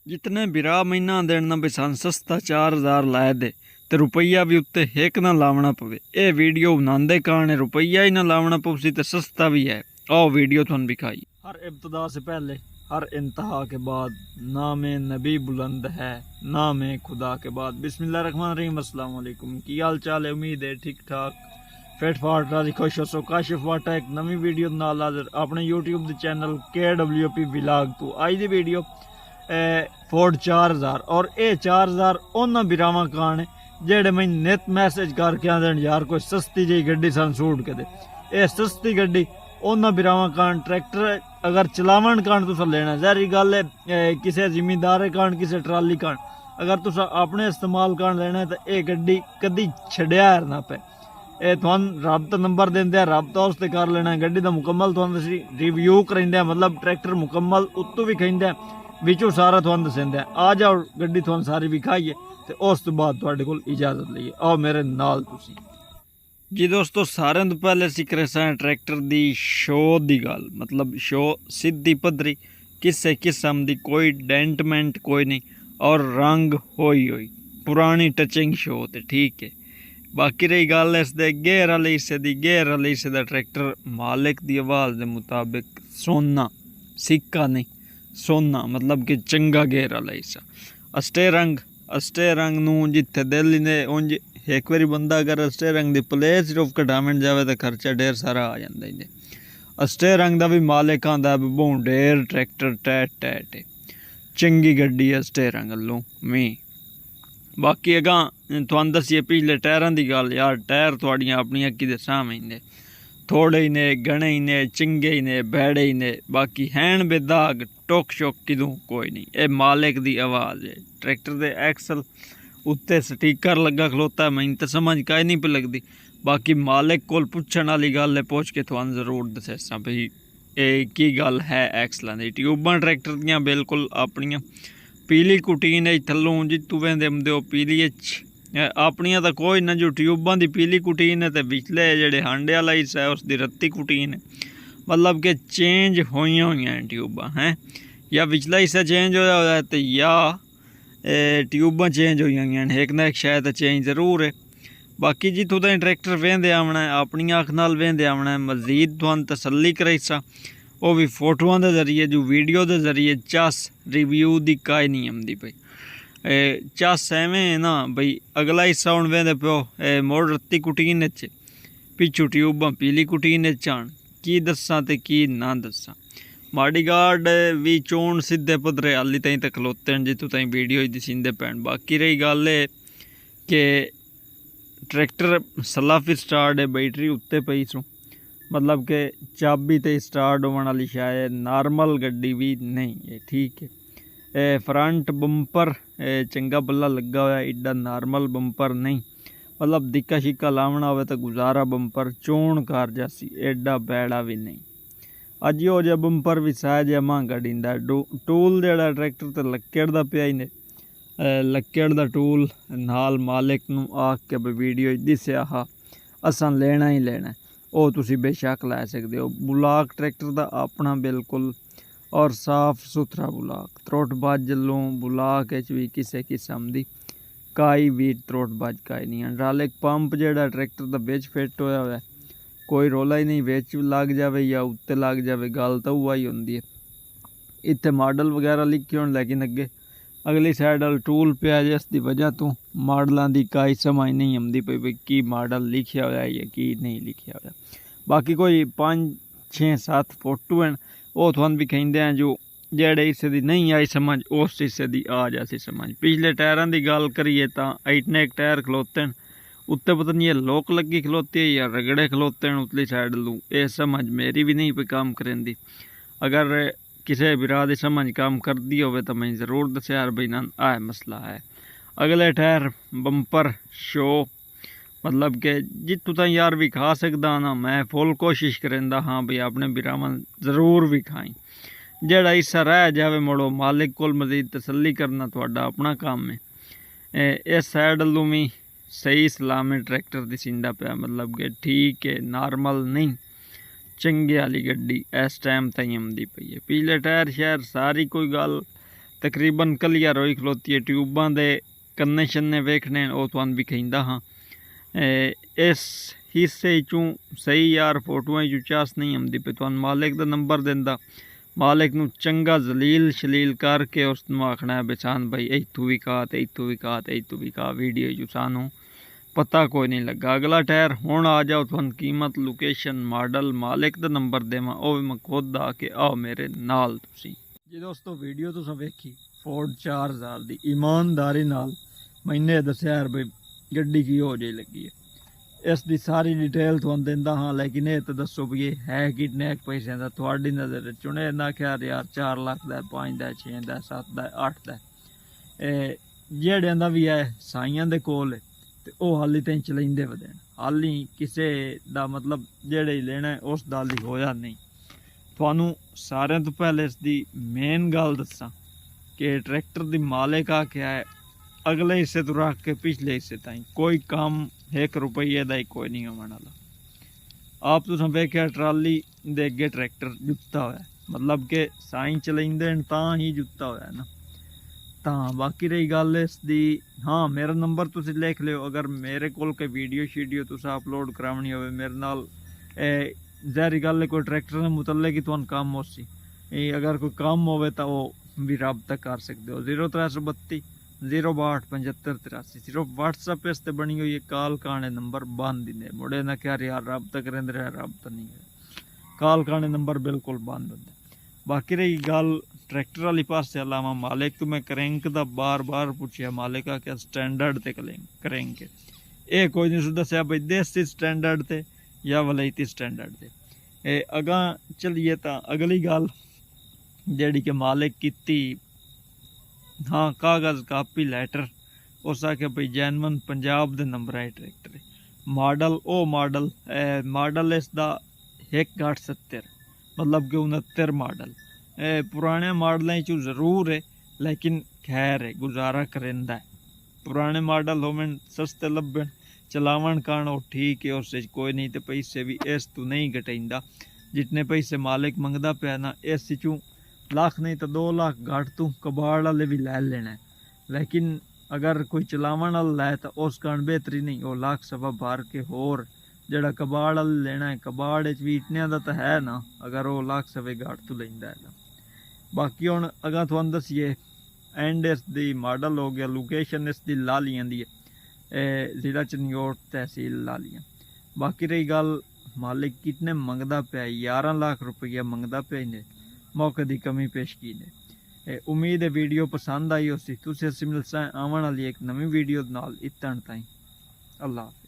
जितने बिरा महीना देना भी सन सस्ता 4000 लाए दे ते रुपया भी उत्ते एक ना लावना पवे। ये वीडियो बनाते कारण रुपया ही ना लावना पवसी ते सस्ता भी है। आओ वीडियो तुहानू दिखाई। हर इब्तदा से पहले हर इंतहा के बाद नाम नबी बुलंद है, नाम खुदा के बाद। बिस्मिल्लाहिर्रहमानिर्रहीम। अस्सलाम वालेकुम। की हाल चाल है? उम्मीद है ठीक ठाक फिट फाट राजी खुश हो। काशिफ वाटा एक नवी वीडियो नाल हाज़िर अपने यूट्यूब के चैनल KWP विलाग तो। अज की वीडियो फोर्ड 4000 और ये 4000 उन्होंने बिरावां कान जेड़े मैं नित मैसेज करके आते यार कोई सस्ती जी गड्डी सन सूट के दे। ये सस्ती गड्डी उन्होंने बिरावां कान ट्रैक्टर अगर चलावन कान तुसा लेना जहरी गल है। किसी जिमीदार कान किसी ट्राली कान अगर तुसा अपने इस्तेमाल कान लेना है तो यह गड्डी कदी छड्या ना पे। तुहान रब्त नंबर देंदे रब्ता उस ते कर लेना। गड्डी का मुकम्मल तुहान रिव्यू करेंदे मतलब ट्रैक्टर मुकम्मल उत्तों भी खिंदा विचों सारा तुहान दसेंदे। आ जाओ गड्डी तुहान सारी विखाइए तो उस तो बाद तुहाडे कोल इजाजत लईए। आओ मेरे नाल तुसी। जी दोस्तों, सारे तो पहले असीं करे सां ट्रैक्टर दी शो दी गल, मतलब शो सीधी पद्धरी किसे किस्म दी कोई डेंटमेंट कोई नहीं और रंग होई पुरानी टचिंग शो ते ठीक है। बाकी रही गल इस दे गेयर वाले हिस्से दी, गेयर वाले हिस्से दा ट्रैक्टर मालिक दी आवाज़ दे मुताबिक सोना सिक्का नहीं सोना मतलब कि चंगा गेयर वाला हिस्सा। अस्टे रंग नूं जिथे दिल ही ने उंज एक बारी बंदा अगर अस्टे रंग दी प्लेट सिर्फ कटावन जावे तो खर्चा ढेर सारा आ जांदा ही। अस्टे रंग दा भी मालिक आंदा बहु ढेर ट्रैक्टर टैट टैट है। चंगी गड्डी अस्टे रंग लो मी। बाकी अगां तुहानू दस्सिए पिछले टायरां दी गल। यार टायर तुहाड़ियां अपनियां अक्खीं दे सामने थोड़े ही ने घने ही ने चंगे ही ने बैड़े ही ने। बाकी हैन बेदाग टोक शोक किदों कोई नहीं। ये मालिक दी आवाज़ है। ट्रैक्टर दे एक्सल उत्ते स्टीकर लगा खलोता है, मैनूं तो समझ काई नहीं पे लगती। बाकी मालिक कोल पुछण वाली गल है, पुछ के तुहानू जरूर दस्सां भई ये की गल है। एक्सलां दी ट्यूबां ट्रैक्टर दियां बिल्कुल अपनियां पीली कुटीन है थल्लों जितू वेंदे हुंदे ओ पीली अपनियां तो कोई ना जो ट्यूबां दी पीली कुटीन है तो विचले जेड़े हांडे वाला हिस्सा है उसकी रत्ती कुटीन है। मतलब कि चेंज होइयां होइयां ट्यूबां हैं या विचला हिस्सा चेंज होया है तो या ट्यूबां चेंज होइयां होइयां एक ना एक शायद चेंज जरूर है। बाकी जितों ताईं ट्रैक्टर वेंदे आवना है अपनी अख नाल वेंदे आवना है। मजीद तुहानू तसल्ली कराईसा वो भी फोटोआं के जरिए जो वीडियो के जरिए चस रिव्यू की काई नहीं आती पई। चस एवें ना बई अगला हिस्सा हुण वेंदे पिओ मोड़ रत्ती कुटीन च पिछू ट्यूबां पीली कुटीन आन की दस्सां ते की ना दस्सां। माड़ी गार्ड भी चोण सीधे पद्धरे हाली ताईं तक खलोते हैं जितों ताईं वीडियो दसींदे पैण। बाकी रही गल है कि ट्रैक्टर सलाफी स्टार्ट है बैटरी उत्ते पई सू मतलब कि चाबी ते स्टार्ट होने वाली शायद नॉर्मल गड्डी भी नहीं है ठीक है। फ्रंट बंपर चंगा बल्ला लगा हुआ एडा नॉर्मल बंपर नहीं मतलब दिक्का शिक्का लावना हो तो गुजारा बंपर चोण कार जासी एडा बैड़ा भी नहीं। अज हो जा बंपर भी सहज महंगा डींदा। टूल जड़ा ट्रैक्टर तो लक्कड़ का पिया ही ने लक्कड़ का टूल नाल मालिक नूं आख के वीडियो दिस्या हा असां लेना ही लेना वो तुसी बेशक लै सकते हो। बुलाक ट्रैक्टर का अपना बिल्कुल और साफ सुथरा बुलाक त्रुट बज लो बुलाक भी किसी किस्म की काई भी त्रुट बज काई नहीं। हाइड्रोलिक पंप जड़ा ट्रैक्टर का बिच फिट होया हुआ कोई रोला ही नहीं बिच लग जाए या उत्ते लग जाए गल तो वही होंदी है। इत्थे मॉडल वगैरह लिखे होण लेकिन अगे अगली साइड वाल टूल पिया जिसकी वजह तो मॉडलों की काई समझ नहीं आती पई भी की मॉडल लिखा हुआ है या की नहीं लिखा हुआ। बाकी कोई 5-6-7 फोटो हैं वो तुहानू भी कहिंदे हैं जो जेड़े हिस्से की नहीं आई समझ उस हिस्से की आ जाती समझ। पिछले टायरों की गल करिए तो इतने एक टायर खलोते हैं उत्ते पता नहीं लोक लगी खलोती है या रगड़े खलोते हैं उतली साइड लू। ये समझ मेरी भी नहीं पे काम करेंदी। अगर किसी बिरा दी समझ काम करती हो तो मैं जरूर दस्या यार बई ना आ मसला है। अगले टायर बंपर शो मतलब कि जितों ताईं यार भी खा सकदा ना मैं फुल कोशिश करेंदा हाँ बई अपने बिरावां जरूर भी खाई। जेड़ा हिस्सा रह जाए मुड़ो मालिक कोल मजीद तसल्ली करना तुहाडा अपना काम है। इस साइड लू भी सही सलामत ट्रैक्टर दी सिंदा पिया मतलब कि ठीक है नॉर्मल नहीं चंगे वाली गड्डी इस टाइम ताईं आंदी पई है। पिछले टायर शहर सारी कोई गल तकरीबन कलिया रोई खलोती है। ट्यूबां दे कन्ने शन्ने वेखने वो तुहानू विखाइंदा हाँ। इस हिस्से चों सही यार फोटोआं चों चास नहीं आंदी पे तुहानू मालिक दा नंबर दिंदा। मालिक नू चंगा जलील शलील करके उसनू आखना है बेचान भाई इत्थू विका ते इत्थू विका ते इत्थू विका। वीडियो चों सानू पता कोई नहीं लगा। अगला टायर हुण आ जाओ तुहानू कीमत लोकेशन मॉडल मालिक दा नंबर देवां वो भी मैं खुद आके आओ मेरे नाल तुसी। जी दोस्तों वीडियो तुसां वेखी फोर्ड 4000 दी ईमानदारी नाल मैंने दस्या यार भाई गड्डी की हो जाई लगी है। इस दी सारी डिटेल तुहानू दिंदा हाँ, लेकिन ये तो दसो भी ये है कितने पैसे का थोड़ी नज़र चुने ना ख्याल यार 4 लाख का 5 का 6 का 7 का 8 का जेड़े दा भी है साइयां दे कोल है ते ओह हाली तैं चलाइंदे वदे हाली किसे दा मतलब जेड़े ही लेना है उस दा हाली होया नहीं। तुहानू सारे तो पहले इसकी मेन गल दसा कि ट्रैक्टर दी मालिक आ क्या है अगले हिस्से तो रख के पिछले हिस्से ताईं कोई काम 1 रुपये का ही कोई नहीं होने वाला। आप तुसां वेख्या ट्राली दे अगे ट्रैक्टर जुत्ता होया मतलब कि साईं चलाइंदे न तां ही जुत्ता होया ना। तां बाकी रही गल इसदी हाँ मेरा नंबर तुसीं लिख लियो। अगर मेरे कोल कोई वीडियो शीडियो तुसां अपलोड करावनी होवे मेरे नाल ज़ाहिर गल है कोई ट्रैक्टर के मुतल्लिक ही तुहानू काम हो सी। अगर कोई काम होवे तो वो भी रबता कर सकते हो। 0332 062 75 83 सिर्फ व्हाट्सएप इस ते बनी हुई है। कॉल काने नंबर बंद दिंदे मुड़े ना क्या यार रबता करेंदे रहा रबता नहीं है। कॉल काने नंबर बिल्कुल बंद होंदे। बाकी रही गल ट्रैक्टर वाली पासे अलावा मालिक तो मैं करेंक दा बार बार पूछया मालिक आ क्या स्टैंडर्ड ते करेंक ये कोई नहीं दस्या भाई देसी स्टैंडर्ड ते या वलैती स्टैंडर्ड ते। अगा चलिए तो अगली गल जेड़ी के मालिक की हाँ कागज़ कापी लैटर उस आख्या भाई जैनवन पंजाब दे नंबर है ट्रैक्टर मॉडल ओ मॉडल इसका 1.70 मतलब कि 69 मॉडल पुराने मॉडलों चो जरूर है लेकिन खैर है गुजारा करेंदा है। पुराने मॉडल होवन सस्ते लभन चलावन कारण वो ठीक है उस कोई नहीं तो पैसे भी इस तू नहीं घटाइंदा। जितने पैसे मालिक मंगदा पिया ना इस चू लाख नहीं तो 2 लाख घट तू कबाड़ वाले भी लै लेना है। लेकिन अगर कोई चलावन वाला लै तो उस कारण बेहतरी नहीं वो लाख सवा भर के होर जड़ा कबाड़ वाले लेना है कबाड़ भी इतने का तो है ना अगर वो लाख सवे घट तू लेंदा है। बाकी हुण अगर तुहानू दसीए एंड इस दी मॉडल हो गया लोकेशन इसकी लालियां दी है जिला चनौट तहसील लालियां। बाकी रही गल मालिक कितने मंगदा पिया 11 लाख रुपया मंगदा पिया इन्हें मौके की कमी पेश की ने। उम्मीद है वीडियो पसंद आई हो सी तुसीं असीं मिलसां आवन वाली एक नवी वीडियो नाल इतण ताईं अल्लाह हाफिज़।